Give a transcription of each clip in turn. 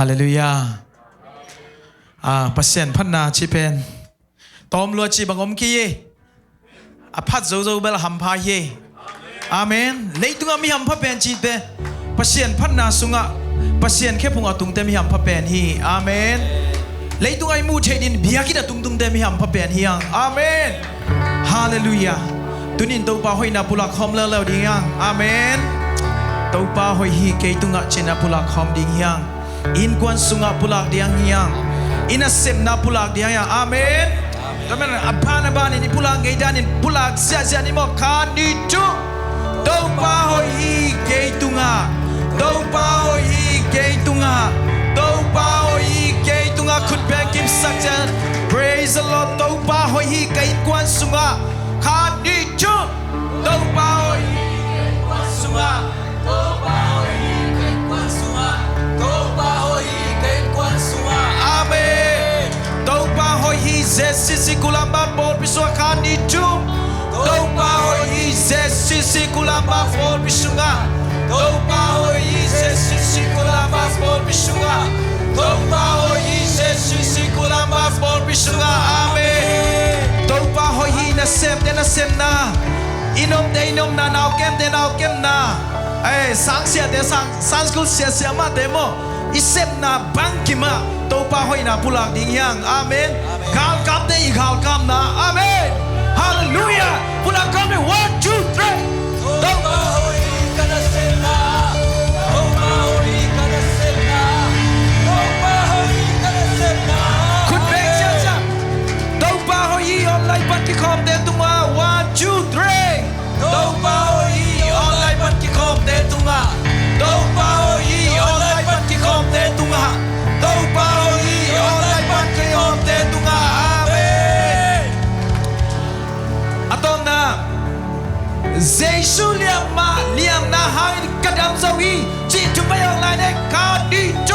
ฮาเลลูยาปัสเซียนพันนาชิเป็นตอมลัวจีบังอมกี้พัดโจเบลหัมพายอาเมนเลยตุงมีหัมพะเป็นจีเตปัสเซียนพันนาสุงะปัสเซียนแค่พุงตุงเตมีหัมพะเป็นฮีอาเมนเลยตุงไอมูเชดินเบียกิดตุงเตมีหัมพะเป็นฮียังอาเมนฮาเลลูยาตุนินตัวป้าหอยนาปุลักคอมเลวดิ้งยังอาเมนตัวป้าหอยฮีเกตุงะเจนาปุลักคอมดิ้งยังอินกวนสุงะปุลักดิ้งยังอินเซมนาปุลักดิ้งยังอาเมนแต่มันอับพานาบานิปุลักเกดานิปุลักเสียนิมคานิจูตัวป้าหอยฮีเกตุงะตัวป้าหอยฮีเกตุงะตัวป้าหอยฮีเกตุงะขุดแบกิมสักเจน Praise the Lord ตัวป้าหอยฮีเกกวนสุงะคานิจูตัวป้าหอยฮีเกกวนสุงะตัวป้าหอยฮีเกกวนสุงะตัวป้าหอยฮีเกกวนสุงะอาเมนตัวป้าหอยฮีเซซิกุลัมบาบอลพิสุคานิจูตัวป้าหอยฮีเซซิกุลัมบาบอลพิสุงะตัวป้าหอยฮีเซซิกุลัมบาบอลพิสุงะตัวป้าหอยฮีเซซิกุลัมบาบอลพิสุงะอาเมนตัวป้าหอยฮีน่าเซมเดน่าเซมนาอินอมเดอินอมนานาเกมเดนาเกมนาสังเสียเดสังสกุลเสียมาเดโมอิเซมนาบังกิมาตัวป้าหอยนาปุลักดิ้งยังอาเมนข่าวกำเดอีข่าวกำนาอาเมนฮาเลลูยาปุลักกำเด one two three ตัวป้าหอยกันเซมนาตัวป้าหอยกันเซมนาตัวป้าหอยกันเซมนาคุณเบกเจ้าจ้าตัวป้าหอยออนไลน์ปัจจุบันเดตุมา one two three ตัวป้าหอยออนไลน์ปัจจุบันเดตุมาตัวป้าหอยออนไลน์ปัจจุบันเดตุมาตัวป้าหอยออนไลน์ปัจจุบันเดตุมาอาเมนอะตอมนาเจสุเลียมนาหายกระดำสวีจิตจุไปออนไลน์ในคาดิโจ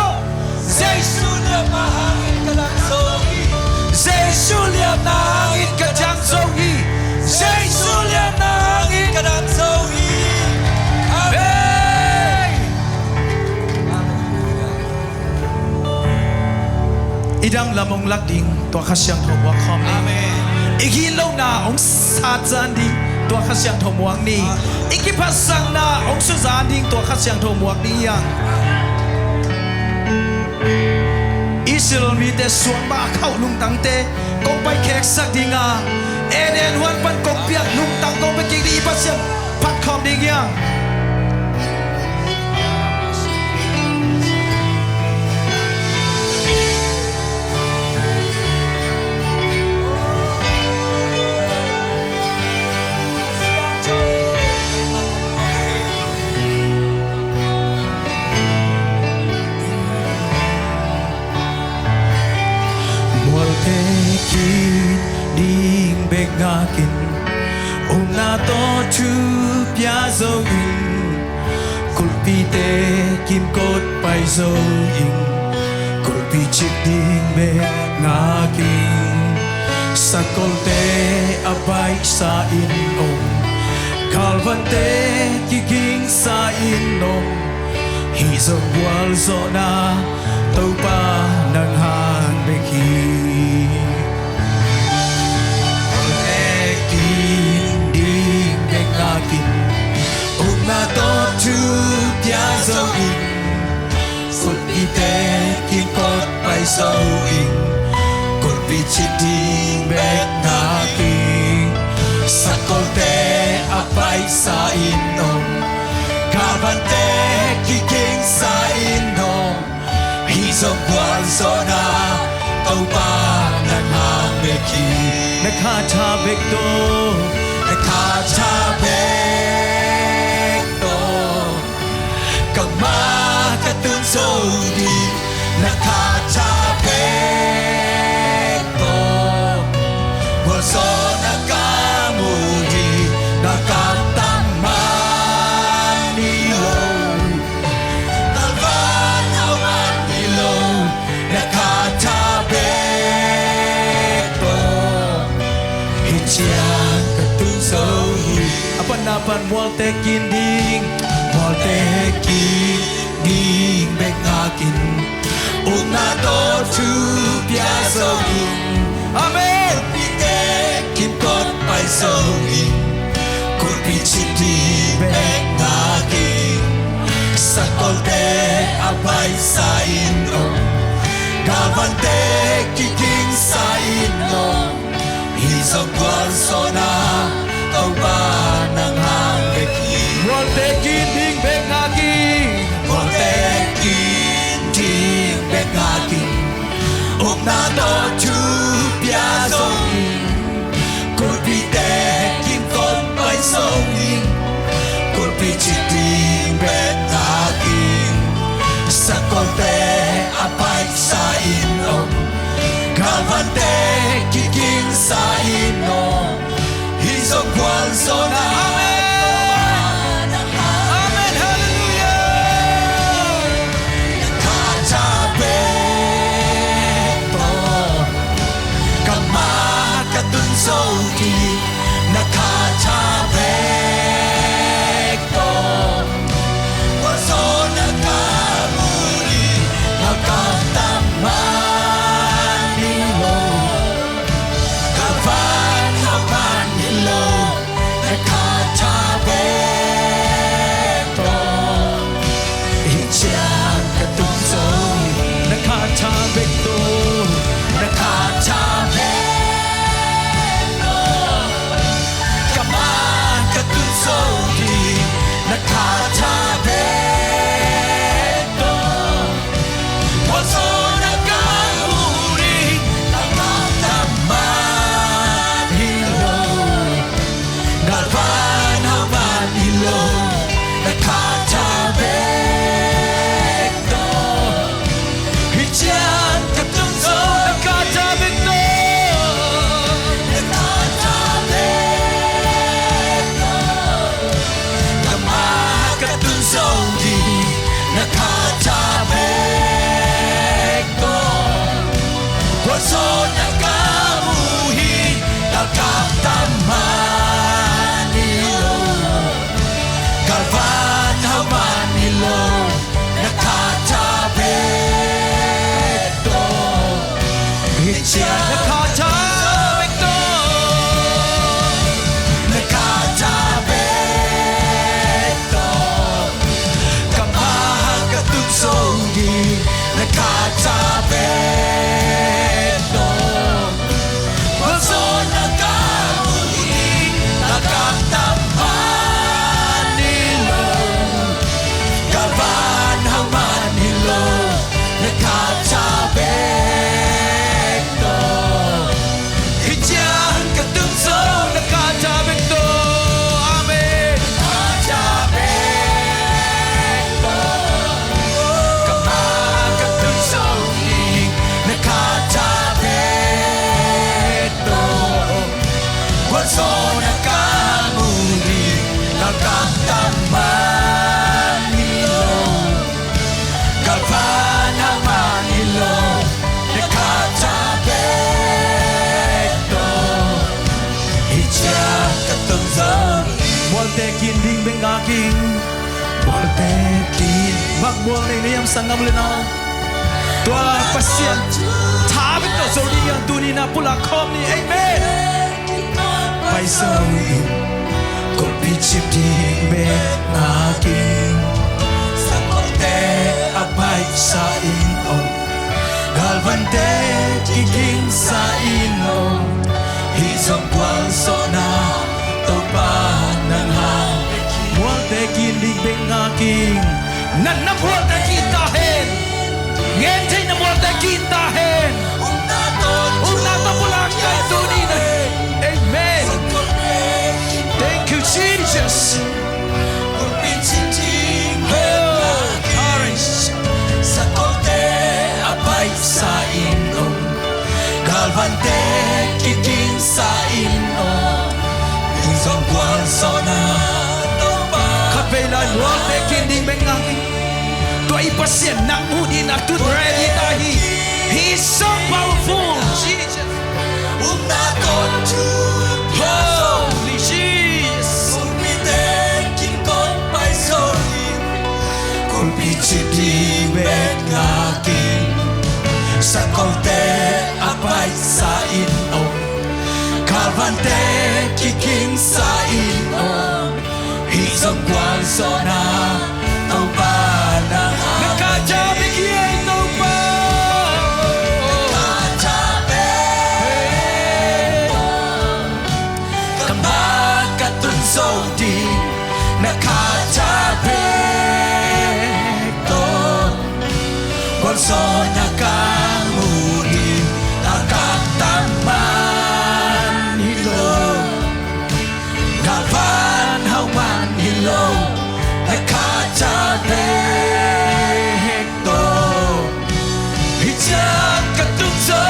เจสุเลียมนาหายกระดำสวีเจสุเลียมนาหายกระดำสวีเจสุเลียมนาหายกระดำสวีอาเมนอีดำละมงลักดิ่งตัวข้าเสียงทวักคอมนี้อีกีโลนาองศาจันดิ่งตัวข้าเสียงทมวงนี้อีกีพัสังนาองศาดิ่งตัวข้าเสียงทมวงนี้ยังอิสราเอลมีแต่ส่วนบ้าเข้าลุงตังเตกงไปแขกสักดิ่งเอเดนวันปันกงเปียกลุงตังกงไปกี่ดีพัเสียงพัดคอมดิ่งยังngakin nato chu pia zo in kulpi te kim kot pai zo in kulpi chik ding be ngakin sakol te abai sa in kalvan te kiging sa in hi zo wal zo na to pa nang han be ki nato chu pia zo in kulpi te kim kot pai zo in kulpi chik ding be ngakin sakol te apai sa in kaban te kiging sa in hi zo gwal zo na tau pa nan hang be ki na kha cha bek do na kha cha bek katun so di nakachapeko waso nakamudi nakatamaniyo talvan awan ilo nakachapeko hichian katun so di apan walte kinding walte kinding bek ngakin na to tu pia so Amen. pite kim kon pai so kun pi chiti bek na ki sakol te apai sa ino galvante ki king sa ino isog gwal sona tau ba nang hangeki Wolte kin ding bek ngaki. wolte kin ding bek ngaki na to tu pia so kun pi te kim kon pai so kun pi chiti bek ngaki sakol te apai sa ino galvante ki king sa ino isog gwal sona Amen. Hallelujah. Soki nakachabeko wasona kamuli nakatamanilo kavan hamanilo nakachabeko hichang katunsoki Nakachabekto. nakachabeko Soki nakatabeto wasona kamuri nakatamanilo galvan hamanilo nakatabeto hichang katunso Nakachabekto. Soki nakachabeko wasona kamuhi nakatamanilo galvan hamanilo nakachabeko hichya Nakachabekto. Sogi nakatabeto wasona kamuli nakatamanilo galvan hamanilo nakatabeto hichang katunso Nakachabekto. Amen. Wasona kamuli nakatamanilo galvan hamanilo nakatabeto icha katunzong Wolte kin ding bek ngaki. Wolte kin Magbuang na inayam sangam linaw. Tua pasien. Tabekto zodi yang tuni na pula kom ni. Amen. pai sawi kon pichip ding bek ngaki sakote apai sa ino galvante kiking sa ino hisong kwal sona topa ng hangeki Wolte kin ding bek ngaki. Nan na wolte kita hen. Ngente na wolte kita hen. Unata pula kay tuni na. Amen. Thank you, Jesus. Galvante kiking sa ino Isong kwal sona topa Kapailan wolte kin ding bek ngaki. Tua ipasien nang hudi na tut ready tahi. He's so powerful. Jesus. Holy Jesus. Kulpi chiti bek ngaki Sakolte apai sa inom Kalvante kiking sa inom Isang kwan so na tau ba na Nakajabi kiya ito pa Nakajabi Kamakatun so di Nakajabi to Kwan so nakamuli Nakataman hilo Kalvan hauman hilo Nakajabi to Hijab katung so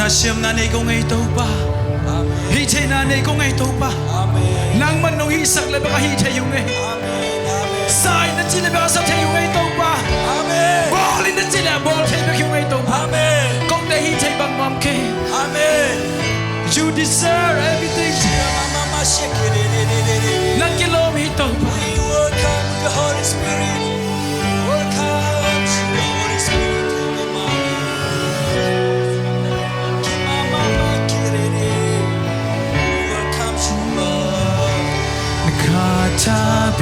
Siam na nay ko ngay ito pa Hichay na nay ko ngay ito pa Nang manong hisak na baka hichay yung ngay Say na sila baka sa tayo ngay ito pa Ballin na sila ball tayo baka yung ngay ito pa Kung na hichay bang mom kay You deserve everything Nang kilom hito pa. We welcome the Holy Spirit. Welcome to the Holy Spirit in the welcome to love. Nakatabeto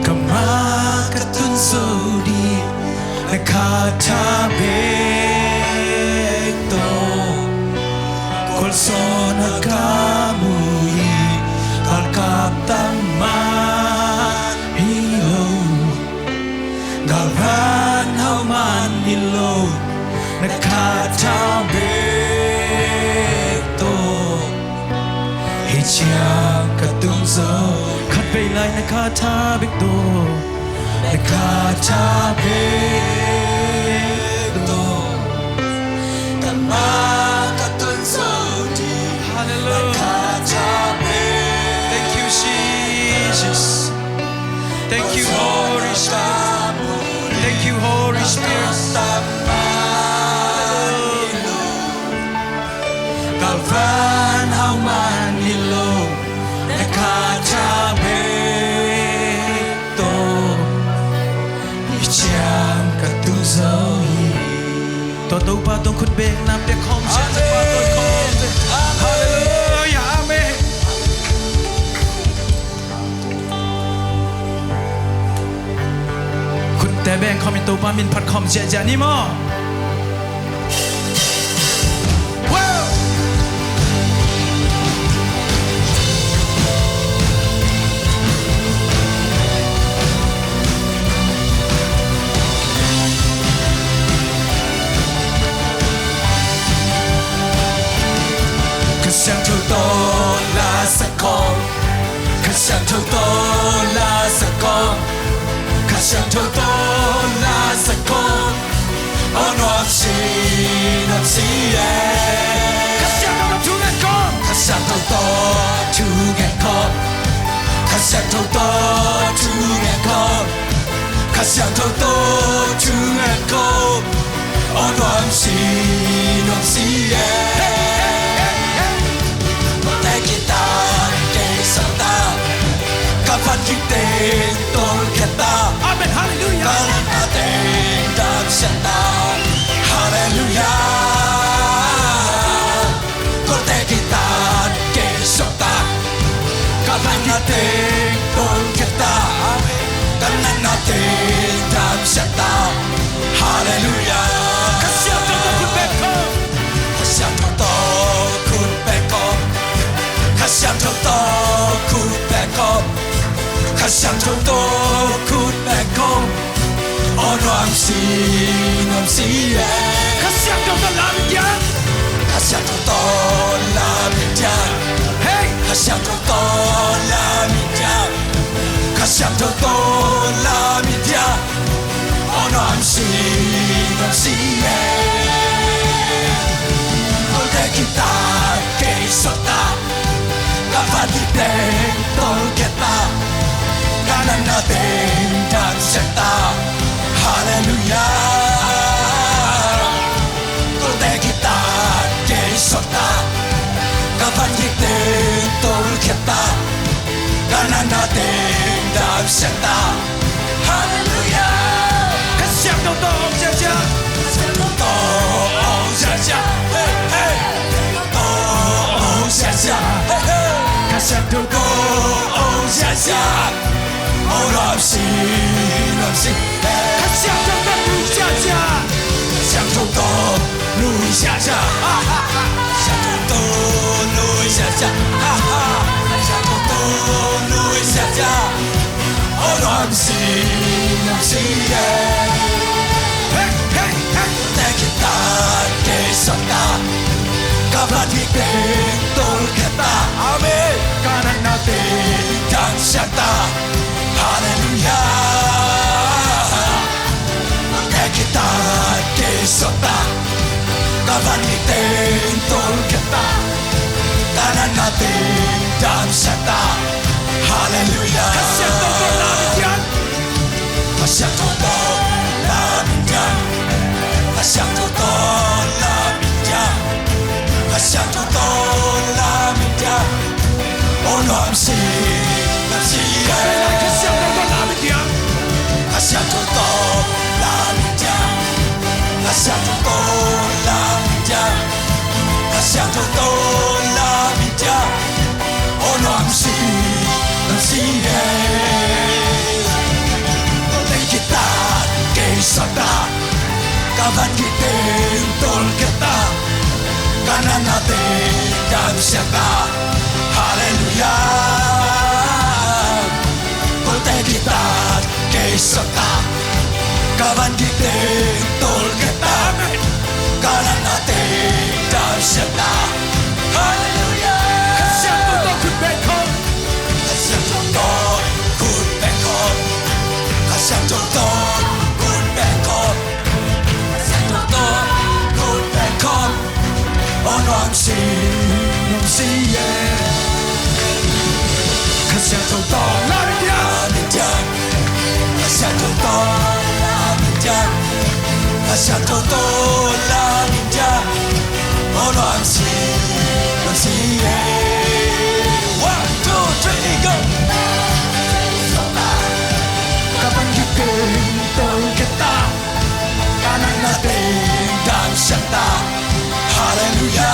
kamakatun sodi. Nakatabeto kolsona kamui kalkaptaman hilo galvan hauman hilo nakatabeto hichia katunzo khatpei lai nakatabeto nakatabeto Thank you, Jesus. Thank you, Holy Spirit. Thank you, Holy Spirit. Galvan hauman hilo nakatabeto icham katuzoi Toto pa tong khutbek nam te khom chen pa tôi khom Hallelujah Amen Khut te beng khom in to pa min phat khom che ja ni mo Wow Kasang to la sakong Kasang to la sakong Kasang to la sakong Ono apsi ye Kasang to let go Kasang to get caught Kasang to get caught Kasang to get caught Ono apsi ye Tên tôi khét ta Amen Hallelujah Ta là tên đam sen ta Hallelujah Có thể kita kê sọc ta Cả bạn là tên tôi khét ta Ta là tên đam sen ta Hallelujah Kasang to khut bek khom Kasang to khut bek khom Kasang to khut bek khom Kasang to khut bek khom Ono am si ye Kasang to la bian Kasang to la bian Hey Kasang to la bian Kasang to la bian Ono am si ye Có thể kita kê sota Kapan di tên tôi kết ta Kanan natin dan seta Hallelujah Kote kita kay sota Kapan gitin tol kita Kanan natin dan seta Hallelujah Kasang to ja ja Oh, ja ja Hey, hey Oh, ja ja Hey, hey Kasang to Oh, ja ja Oh, làm gì Kasang to lui ja ja Kasang to lui ja ja Kasang to lui ja ja Kasang to lui ja ja Oh, làm gì Hey hey hey Để kita kê sọc ta Các bạn đi đến tôi khét ta Amen Kanan natin Dan seta Hallelujah Để kita kê sọc ta Các bạn đi đến tôi khét ta Kanan natin dan seta Hallelujah Kasang to la bian Kasang to la bian Kasang to la bian Kasang ô loạn si làm si cái xem đâu có làm cái tiếng a xem cho to làm cha a xem cho to làm cha a xem cho to làm cha ô loạn si làm si Tolong kita kesata kawan kita tol kita kanan hati dan syata haleluya Tolong kita kesata kawan kita tol kita kanan hati dan syata haleluya xem đâu có khuyết bệ không Kasih contoh good bekon Kasih contoh good bekon Kasih contoh good bekon Ono amsi ye Kasih contoh lamijan Kasih contoh lamijan Kasih contoh lamijan Ono amsi ye 1, 2, 3, go! Kapan kita tahu kita kanan hati dan syata haleluya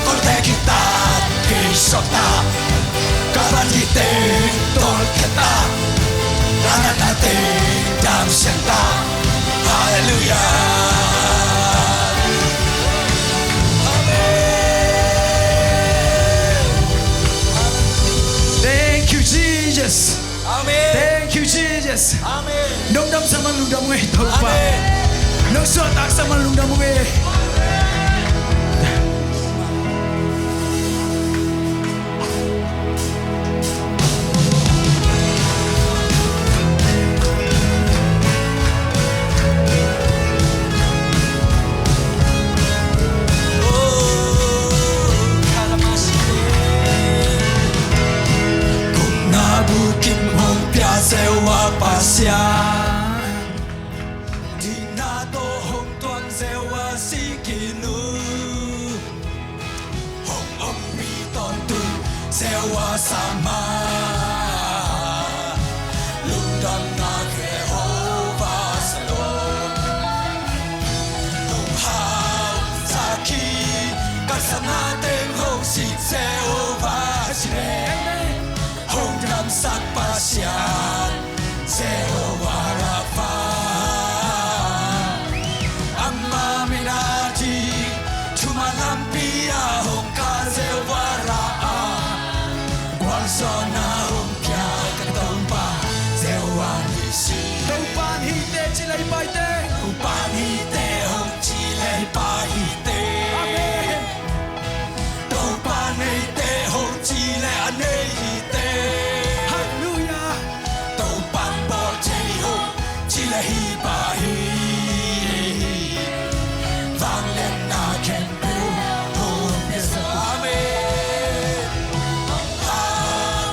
Kote kita kisota kapan kita tahu kita kanan hati dan syata haleluya thank you Jesus Amen thank you Jesus Amen nông đâm sa man lung đâm nghe thâu pa nông so tak sa man lung đâm nghe Sewa pasya Di nato hong tuan sewa sikinu Hong om mi ton tu sewa sama Lundam na Jehovah Salom Tung hao saki Kasana teng hong sik Jehovah Jireh Hong dam sak pasyan Jehovah Rafa Amma minati Cuma lampia Hong ka Jehovah Ra'a Quang sona hong kya katompa Jehovah Nisi đâu ban hi te chi lai bai te Upan hite hong chile pa hite amen Upan hite hong chile ane hite hallelujah Tàu pan bò chạy hô chỉ là hi bà hi vang lên na khen biểu hô biết giờ amen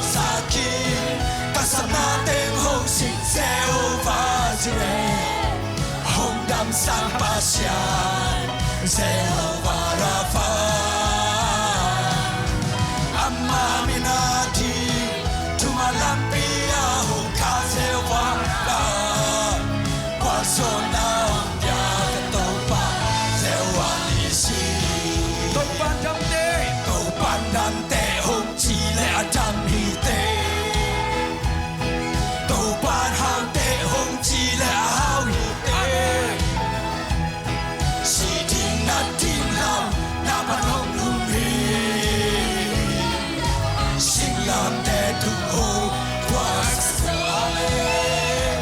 sa kim ta sa na tên hô xin gieo và dễ hông đam sang ba xian gieo và ra pha amma minati Tuma lampia hong ka Jehovah Ra'a Quang sona hong kya katopa Jehovah Nisi đâu ban đâm te Tau pandan te hong chi le ajam hi te Tau pan hang te hong chi le hao hi te Si tin lam na pan hong lum hi Sing lam te tu ho quang amen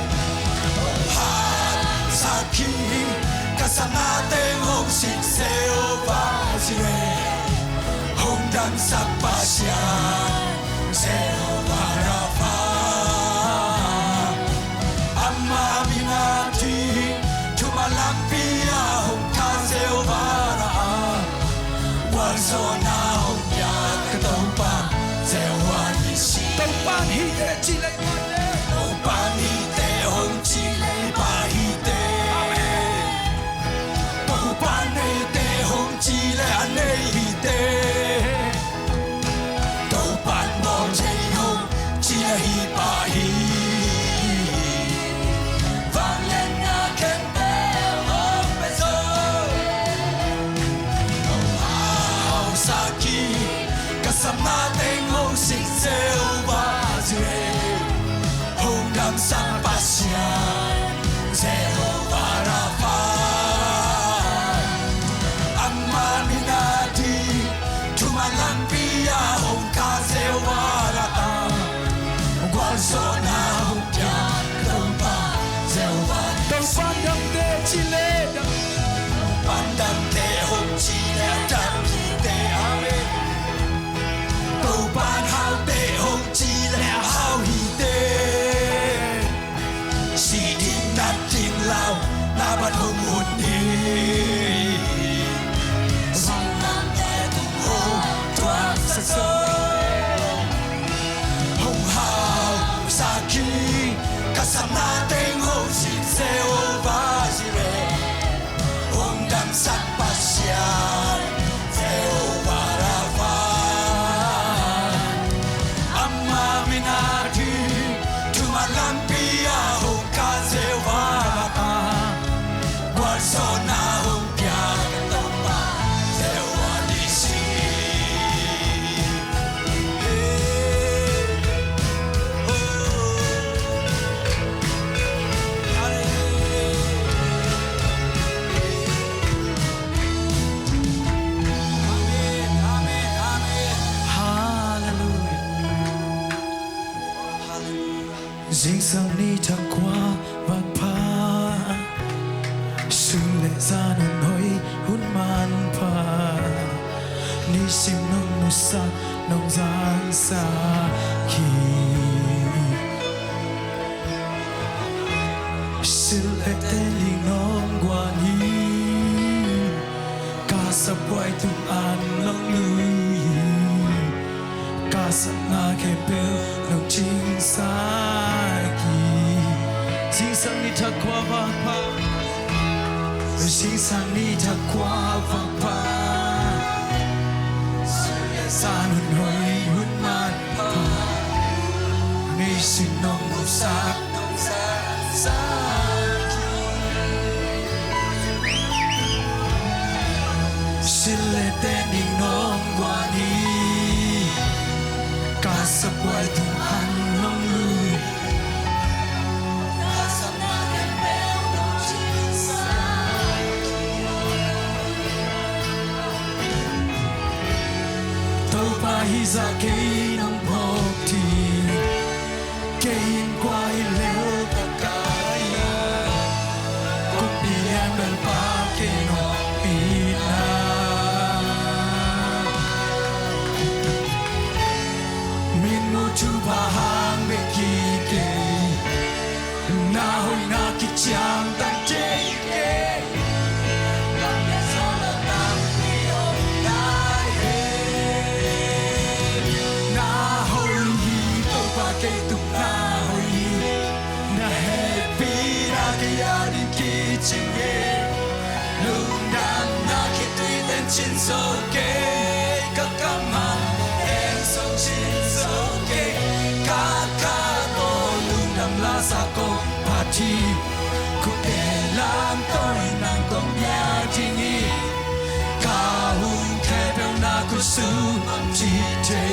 Han saki kasana te hong sik Jehovah Jireh Hong dam sak pasyan Jehovah Rafa Amma binati Cuma lampia hong ka Jehovah Ra'a Quang sona hong kya katompa Jehovah Nisi đâu ban hi te chi lai bai te Upan hite hong chile pa hite Upan hite hong chile ane hite dalam sapasyan Jehovah Rafa Amma minati Tumalampia Hongka Zewara Gualzona Hongkia Dompa Jehovah Pandang te chile Pandang te Hong Chile Dam te Ame Tâu ban hao te Hong Chile hao hi te Si din nat tin lao Na ban hong hun đi Sang nam te tung ho Tuan sa so Hong hao sa ki Kasam na teng ho Sin seo ba sire Hong dam sat pasyan Seo Rafa Amma minati Tumalampia Hong ka Seo Rafa Gualzona Hong kya Katomba Seo Alisi Dinh sang ni thăng qua vang pha Sương lệ ra nôn hối hút man pha Ni sim nông nụ sa nông giang xa khi Sương lệ tên linh nông qua ni Ca sắp quay tung an nông lưu Ca sắp na khe bêu nông chính xa Dinh sang ni thăng qua vang pha Dinh sang ni thăng qua vang pha Sa nôn hối hút man pha Ni sim nông nụ sa nông giang xa Xin lệ tên đình nông qua ni Ca sắp quay tung ăn nông lưu Tâu pa hi ra cây nông bọc thì Cây in qua hi leo ta kaya Cũng đi em bên pa cây nông ina Min mo chu pa hang be ki ke Na hoi na ki chang tan che ke Nam ya so la tam ni o na he Na hoi hi to pa ke tu na hoi Na he pi na ke ya di ki ching ye Lung dam na ki tui ten chin so ke Ka kam man en so chin so ke Ka ka to lung dam la sa ko pa chi Ku te lam toi nang kong ya ting i Ka hung ke peo na ku su mam chi te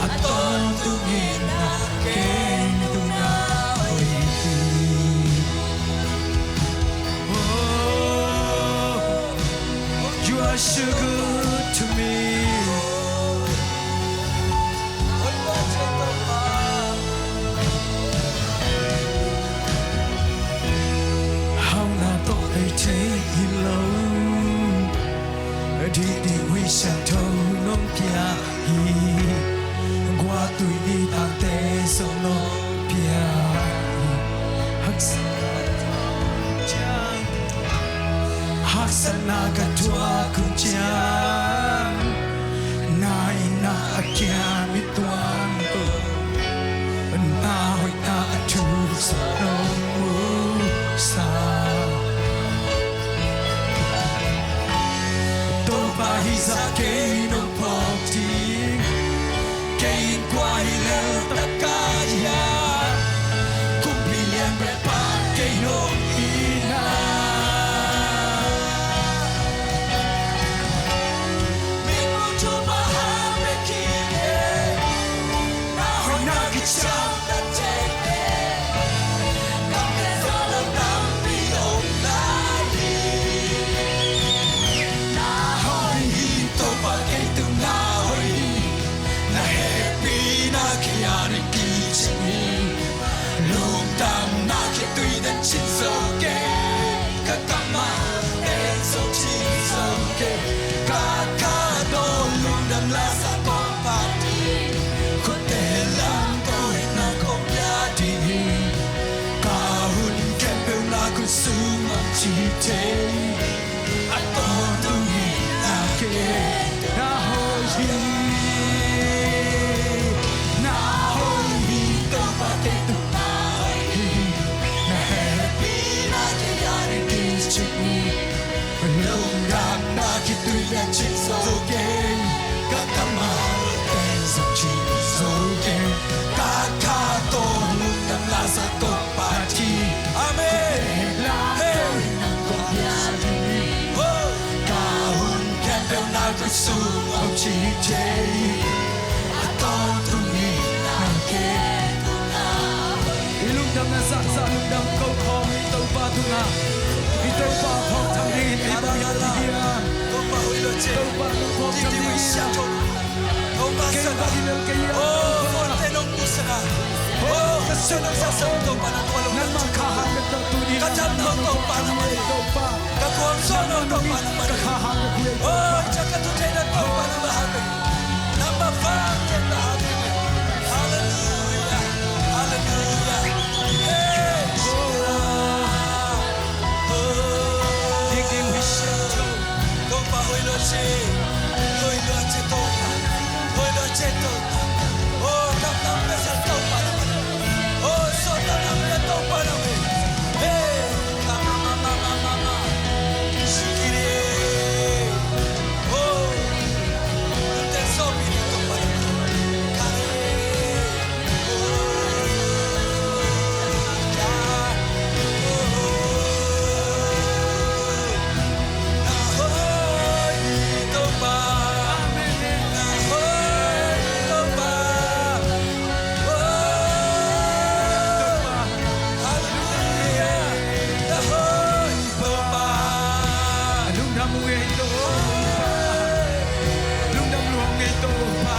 A ton tu ngi na ke tu na hoi ti You are so good to me. How na to ai thấy lâu, đi đi huy sang thâu nông kia hi, qua tuổi đi ta tê sông nông kia, hắc Haksana katua kunjang Na ina akia mituan Na hoi na atu sa nong sa To bahi sa kei no pokti Kei kwa hilel takaya Kumplian bepa kei no ina ke kaka do lung dam la sa ko pati khote lam ko na ko ya di ka hun ke pe na ku su ma chi te aton tu ni na ke na ho ji na ho mi to pa ke tu na happy na ke ya ni chi lung dam na ki tu ya chi so ke ka kamal ke so chi so ke ka ka to lung dam la sa ko pa chi amen la hey ko ya ni oh ka hun ke pe na ku su au chi che a to tu ni na ke lung dam na sa sa lung dam ko ko mi to pa tu na mi to pa phong tham ni ai ba ya ti ya ko pa hui lo che to pa lo phong tham ti ni wi sha to ko pa ke sa ba di lo ke ya oh forte non kusana oh sa no sa sa to pa na ko lo nan ma kha ha ke to tu ni ka cham no to pa na ma to pa ka kon so no to pa na ma ka kha ha ke ku oh cha ka tu che na to pa na ma ha number 5 che na ha hallelujah hallelujah hey ding ding wi sha to ko pa hui lo che to hui lo che to oh ka ta pe sa to pa na ma oh so ta na me to pa na me hey ka mama shikire oh te so mi to pa na ka lung dam we to pa lung dam lu nge to pa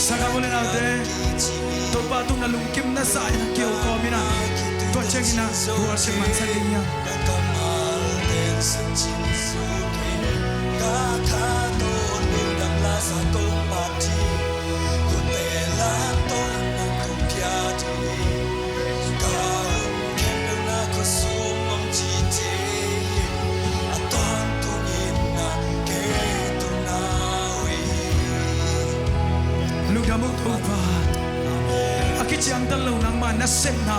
Saka boleh na de to pa tu na lung kim na sa na kyo ko mi na to cheng na rual se man sa linya lung dam to pa akichang dal lo nang ma na sem na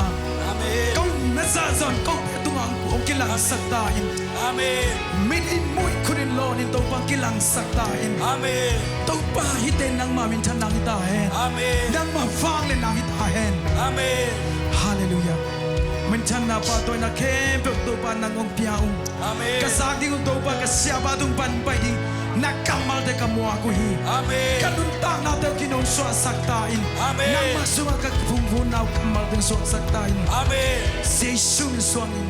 kau na sa zon kau tu ang ko kilang sakta in Amen. min in moi kunin lo nin to pa kilang sakta in Amen. to pa hiten nang ma min than nang ita hen Amen. nang ma fang le nang ita hen Amen. hallelujah min than na pa to na kem pe to pa nang ong piao Amen. ka sa ding to pa ka sia ba tung pan pai ding na kamal de ka mo ko hi Amen. kanun ta na te kinon so sakta in Amen. nang ma so ka phung phun na kamal de so sakta in Amen. se sun swang in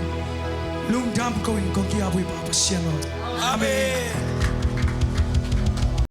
lung dam ko in ko kia bui pa pa sian lo Amen.